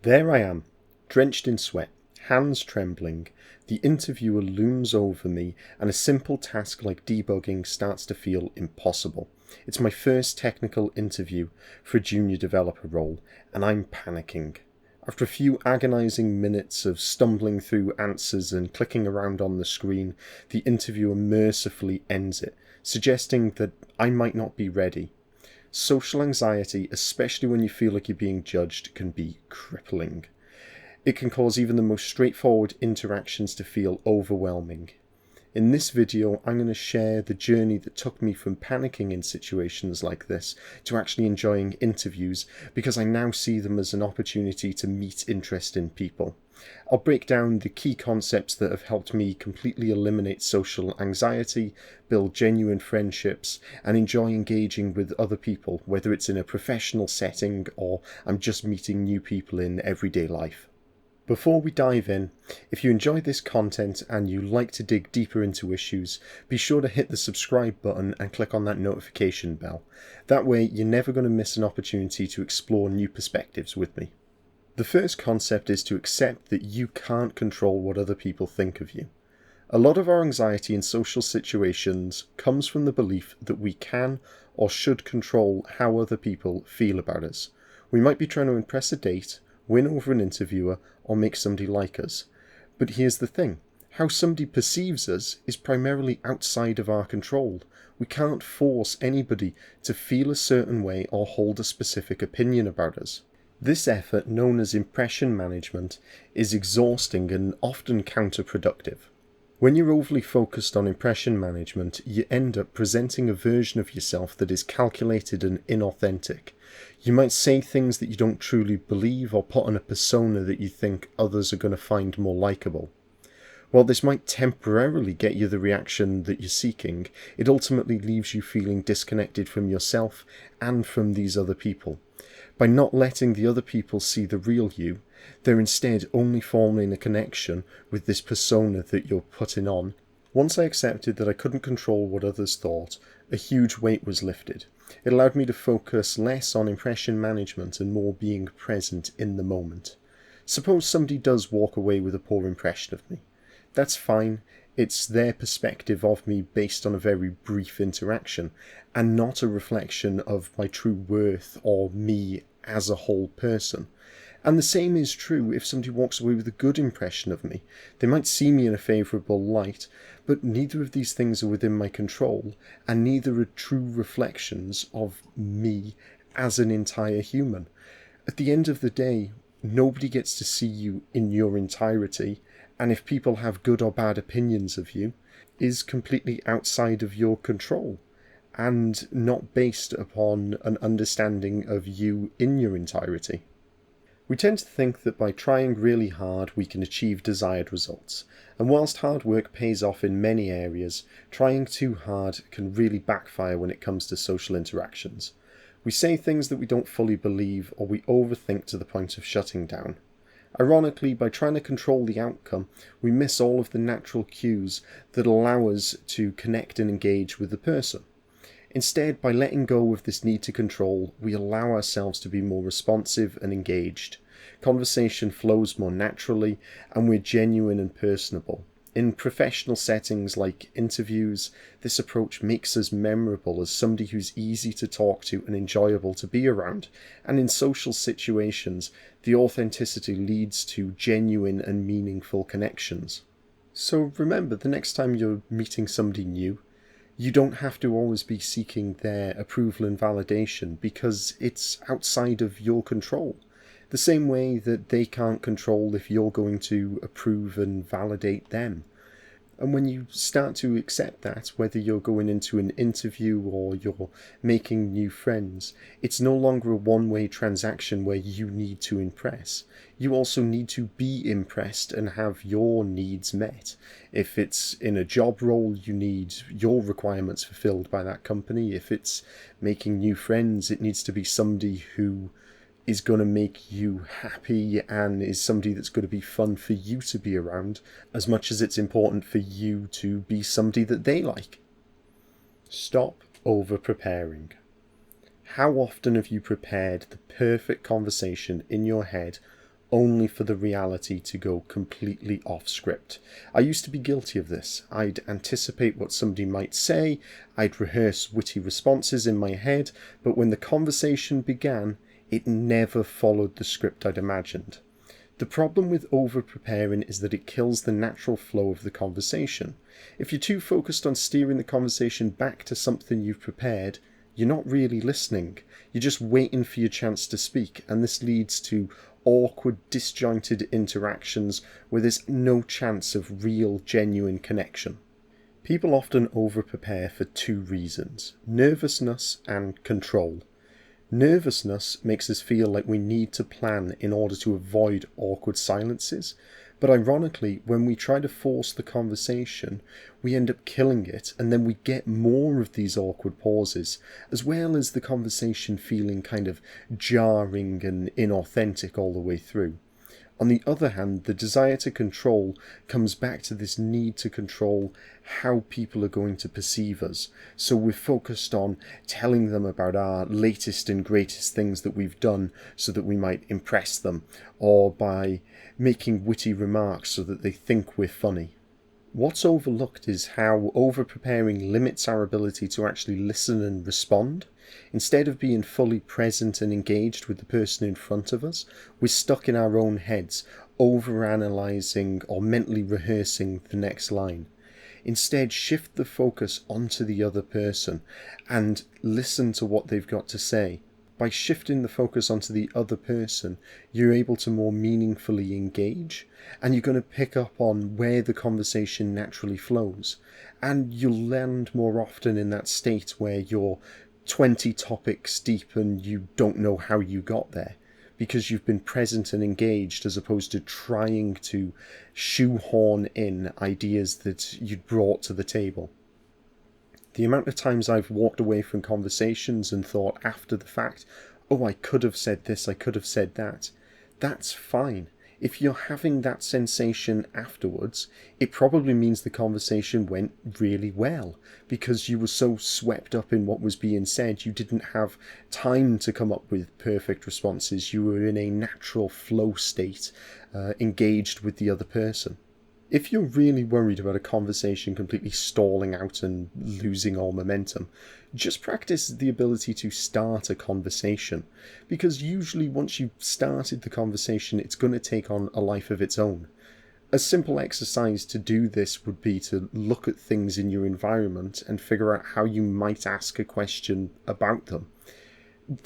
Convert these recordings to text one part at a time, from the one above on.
There I am, drenched in sweat, hands trembling. The interviewer looms over me, and a simple task like debugging starts to feel impossible. It's my first technical interview for a junior developer role, and I'm panicking. After a few agonising minutes of stumbling through answers and clicking around on the screen, the interviewer mercifully ends it, suggesting that I might not be ready. Social anxiety, especially when you feel like you're being judged, can be crippling. It can cause even the most straightforward interactions to feel overwhelming. In this video, I'm going to share the journey that took me from panicking in situations like this to actually enjoying interviews, because I now see them as an opportunity to meet interesting people. I'll break down the key concepts that have helped me completely eliminate social anxiety, build genuine friendships, and enjoy engaging with other people, whether it's in a professional setting or I'm just meeting new people in everyday life. Before we dive in, if you enjoy this content and you like to dig deeper into issues, be sure to hit the subscribe button and click on that notification bell. That way you're never going to miss an opportunity to explore new perspectives with me. The first concept is to accept that you can't control what other people think of you. A lot of our anxiety in social situations comes from the belief that we can or should control how other people feel about us. We might be trying to impress a date, win over an interviewer, or make somebody like us. But here's the thing, how somebody perceives us is primarily outside of our control. We can't force anybody to feel a certain way or hold a specific opinion about us. This effort, known as impression management, is exhausting and often counterproductive. When you're overly focused on impression management, you end up presenting a version of yourself that is calculated and inauthentic. You might say things that you don't truly believe or put on a persona that you think others are going to find more likable. While this might temporarily get you the reaction that you're seeking, it ultimately leaves you feeling disconnected from yourself and from these other people. By not letting the other people see the real you, they're instead only forming a connection with this persona that you're putting on. Once I accepted that I couldn't control what others thought, a huge weight was lifted. It allowed me to focus less on impression management and more being present in the moment. Suppose somebody does walk away with a poor impression of me. That's fine. It's their perspective of me based on a very brief interaction, and not a reflection of my true worth or me as a whole person. And the same is true if somebody walks away with a good impression of me. They might see me in a favourable light, but neither of these things are within my control, and neither are true reflections of me as an entire human. At the end of the day, nobody gets to see you in your entirety, and if people have good or bad opinions of you, is completely outside of your control, and not based upon an understanding of you in your entirety. We tend to think that by trying really hard we can achieve desired results, and whilst hard work pays off in many areas, trying too hard can really backfire when it comes to social interactions. We say things that we don't fully believe, or we overthink to the point of shutting down. Ironically, by trying to control the outcome, we miss all of the natural cues that allow us to connect and engage with the person. Instead, by letting go of this need to control, we allow ourselves to be more responsive and engaged. Conversation flows more naturally, and we're genuine and personable. In professional settings like interviews, this approach makes us memorable as somebody who's easy to talk to and enjoyable to be around. And in social situations, the authenticity leads to genuine and meaningful connections. So remember, the next time you're meeting somebody new, you don't have to always be seeking their approval and validation, because it's outside of your control. The same way that they can't control if you're going to approve and validate them. And when you start to accept that, whether you're going into an interview or you're making new friends, it's no longer a one-way transaction where you need to impress. You also need to be impressed and have your needs met. If it's in a job role, you need your requirements fulfilled by that company. If it's making new friends, it needs to be somebody who is going to make you happy and is somebody that's going to be fun for you to be around, as much as it's important for you to be somebody that they like. Stop over-preparing. How often have you prepared the perfect conversation in your head, only for the reality to go completely off script. I used to be guilty of this. I'd anticipate what somebody might say, I'd rehearse witty responses in my head, but when the conversation began, it never followed the script I'd imagined. The problem with over-preparing is that it kills the natural flow of the conversation. If you're too focused on steering the conversation back to something you've prepared, you're not really listening. You're just waiting for your chance to speak, and this leads to awkward, disjointed interactions where there's no chance of real, genuine connection. People often over-prepare for two reasons: nervousness and control. Nervousness makes us feel like we need to plan in order to avoid awkward silences, but ironically, when we try to force the conversation, we end up killing it, and then we get more of these awkward pauses, as well as the conversation feeling kind of jarring and inauthentic all the way through. On the other hand, the desire to control comes back to this need to control how people are going to perceive us. So we're focused on telling them about our latest and greatest things that we've done so that we might impress them, or by making witty remarks so that they think we're funny. What's overlooked is how over-preparing limits our ability to actually listen and respond. Instead of being fully present and engaged with the person in front of us, we're stuck in our own heads, over-analysing or mentally rehearsing the next line. Instead, shift the focus onto the other person and listen to what they've got to say. By shifting the focus onto the other person, you're able to more meaningfully engage, and you're going to pick up on where the conversation naturally flows. And you'll land more often in that state where you're 20 topics deep and you don't know how you got there, because you've been present and engaged as opposed to trying to shoehorn in ideas that you'd brought to the table. The amount of times I've walked away from conversations and thought after the fact, oh, I could have said this, I could have said that. That's fine. If you're having that sensation afterwards, it probably means the conversation went really well, because you were so swept up in what was being said, you didn't have time to come up with perfect responses. You were in a natural flow state, engaged with the other person. If you're really worried about a conversation completely stalling out and losing all momentum, just practice the ability to start a conversation, because usually once you've started the conversation, it's going to take on a life of its own. A simple exercise to do this would be to look at things in your environment and figure out how you might ask a question about them.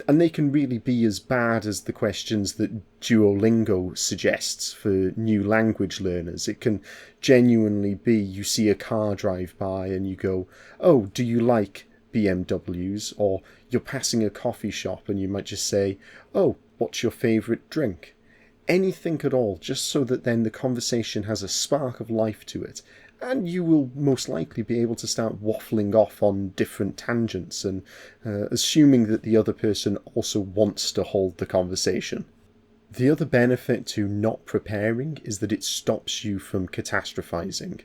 And they can really be as bad as the questions that Duolingo suggests for new language learners. It can genuinely be you see a car drive by and you go, oh, do you like BMWs? Or you're passing a coffee shop and you might just say, oh, what's your favourite drink? Anything at all, just so that then the conversation has a spark of life to it. And you will most likely be able to start waffling off on different tangents and assuming that the other person also wants to hold the conversation. The other benefit to not preparing is that it stops you from catastrophizing.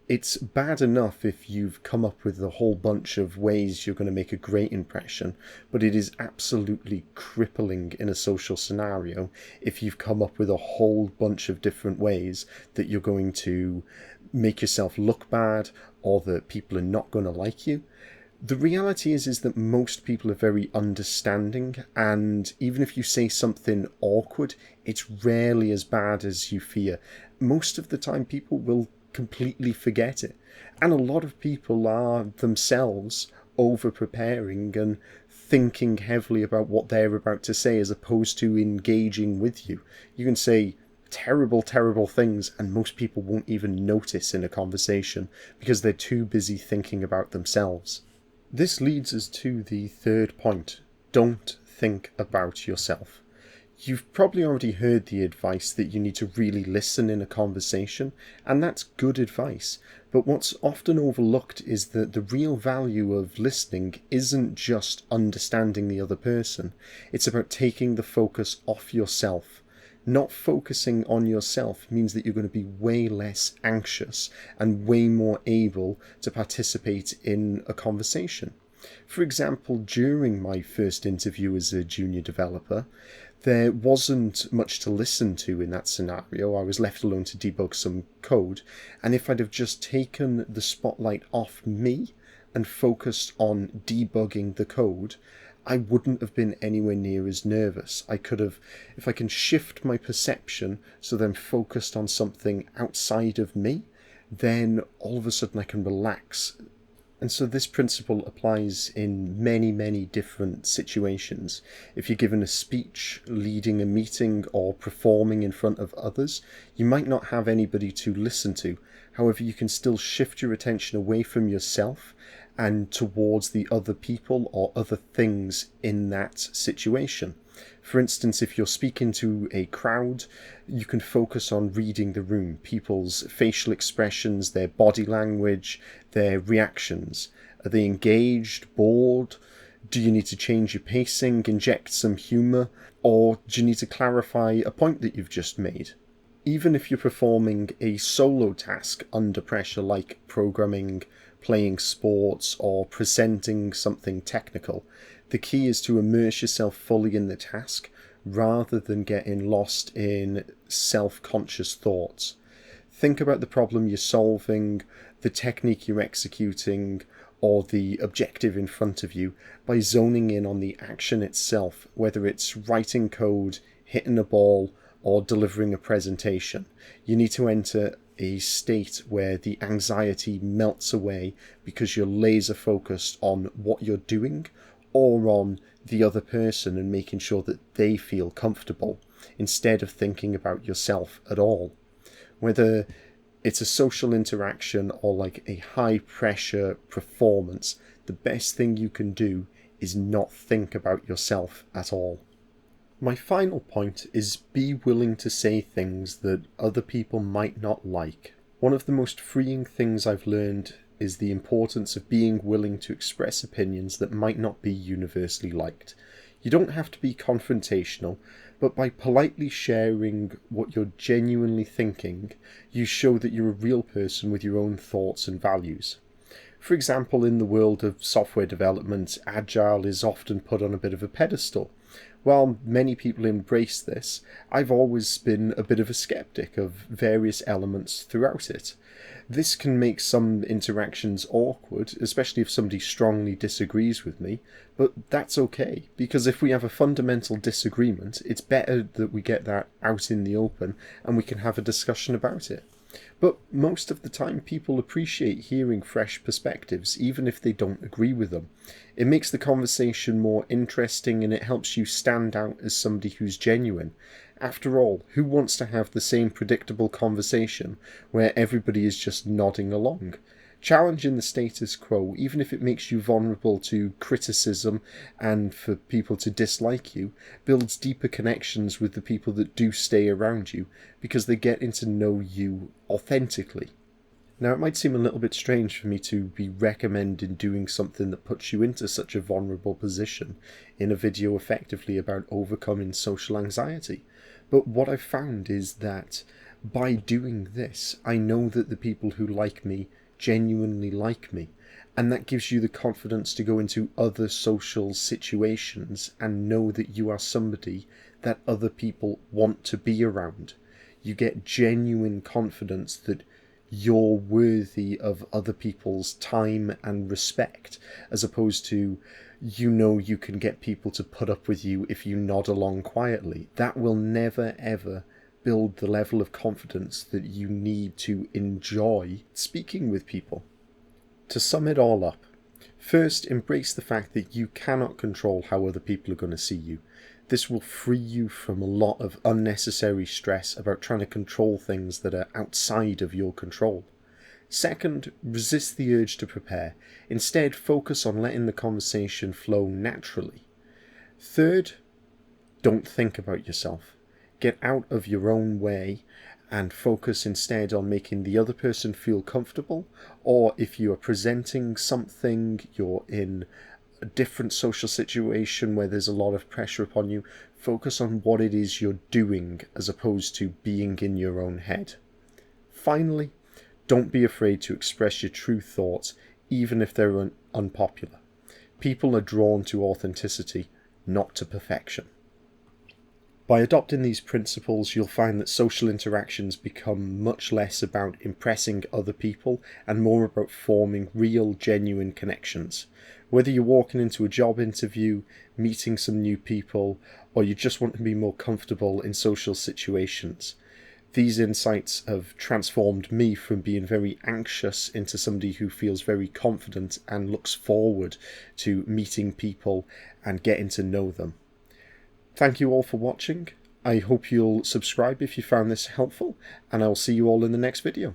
It's bad enough if you've come up with a whole bunch of ways you're going to make a great impression, but it is absolutely crippling in a social scenario if you've come up with a whole bunch of different ways that you're going to make yourself look bad or that people are not going to like you. The reality is that most people are very understanding, and even if you say something awkward, it's rarely as bad as you fear. Most of the time people will completely forget it, and a lot of people are themselves over preparing and thinking heavily about what they're about to say as opposed to engaging with you. You can say terrible things and most people won't even notice in a conversation because they're too busy thinking about themselves. This leads us to the third point: don't think about yourself. You've probably already heard the advice that you need to really listen in a conversation, and that's good advice. But what's often overlooked is that the real value of listening isn't just understanding the other person. It's about taking the focus off yourself. Not focusing on yourself means that you're going to be way less anxious and way more able to participate in a conversation. For example, during my first interview as a junior developer, There wasn't much to listen to in that scenario. I was left alone to debug some code, and if I'd have just taken the spotlight off me and focused on debugging the code, I wouldn't have been anywhere near as nervous. I could have, if I can shift my perception so that I'm focused on something outside of me, then all of a sudden I can relax. And so this principle applies in many, many different situations. If you're given a speech, leading a meeting, or performing in front of others, you might not have anybody to listen to. However, you can still shift your attention away from yourself and towards the other people or other things in that situation. For instance, if you're speaking to a crowd, you can focus on reading the room, people's facial expressions, their body language, their reactions. Are they engaged, bored? Do you need to change your pacing, inject some humour, or do you need to clarify a point that you've just made? Even if you're performing a solo task under pressure, like programming, playing sports, or presenting something technical, the key is to immerse yourself fully in the task rather than getting lost in self-conscious thoughts. Think about the problem you're solving, the technique you're executing, or the objective in front of you by zoning in on the action itself, whether it's writing code, hitting a ball, or delivering a presentation. You need to enter a state where the anxiety melts away because you're laser focused on what you're doing or on the other person and making sure that they feel comfortable instead of thinking about yourself at all. Whether it's a social interaction or like a high pressure performance, the best thing you can do is not think about yourself at all. My final point is be willing to say things that other people might not like. One of the most freeing things I've learned is the importance of being willing to express opinions that might not be universally liked. You don't have to be confrontational, but by politely sharing what you're genuinely thinking, you show that you're a real person with your own thoughts and values. For example, in the world of software development, Agile is often put on a bit of a pedestal. While many people embrace this, I've always been a bit of a skeptic of various elements throughout it. This can make some interactions awkward, especially if somebody strongly disagrees with me, but that's okay, because if we have a fundamental disagreement, it's better that we get that out in the open and we can have a discussion about it. But most of the time people appreciate hearing fresh perspectives, even if they don't agree with them. It makes the conversation more interesting and it helps you stand out as somebody who's genuine. After all, who wants to have the same predictable conversation where everybody is just nodding along? Challenging the status quo, even if it makes you vulnerable to criticism and for people to dislike you, builds deeper connections with the people that do stay around you because they're getting to know you authentically. Now, it might seem a little bit strange for me to be recommending doing something that puts you into such a vulnerable position in a video effectively about overcoming social anxiety, but what I've found is that by doing this, I know that the people who like me genuinely like me, and that gives you the confidence to go into other social situations and know that you are somebody that other people want to be around. You get genuine confidence that you're worthy of other people's time and respect, as opposed to you can get people to put up with you if you nod along quietly. That will never ever build the level of confidence that you need to enjoy speaking with people. To sum it all up, first, embrace the fact that you cannot control how other people are going to see you. This will free you from a lot of unnecessary stress about trying to control things that are outside of your control. Second, resist the urge to prepare. Instead, focus on letting the conversation flow naturally. Third, don't think about yourself. Get out of your own way and focus instead on making the other person feel comfortable, or if you are presenting something, you're in a different social situation where there's a lot of pressure upon you, focus on what it is you're doing as opposed to being in your own head. Finally, don't be afraid to express your true thoughts, even if they're unpopular. People are drawn to authenticity, not to perfection. By adopting these principles, you'll find that social interactions become much less about impressing other people and more about forming real, genuine connections. Whether you're walking into a job interview, meeting some new people, or you just want to be more comfortable in social situations, these insights have transformed me from being very anxious into somebody who feels very confident and looks forward to meeting people and getting to know them. Thank you all for watching. I hope you'll subscribe if you found this helpful, and I'll see you all in the next video.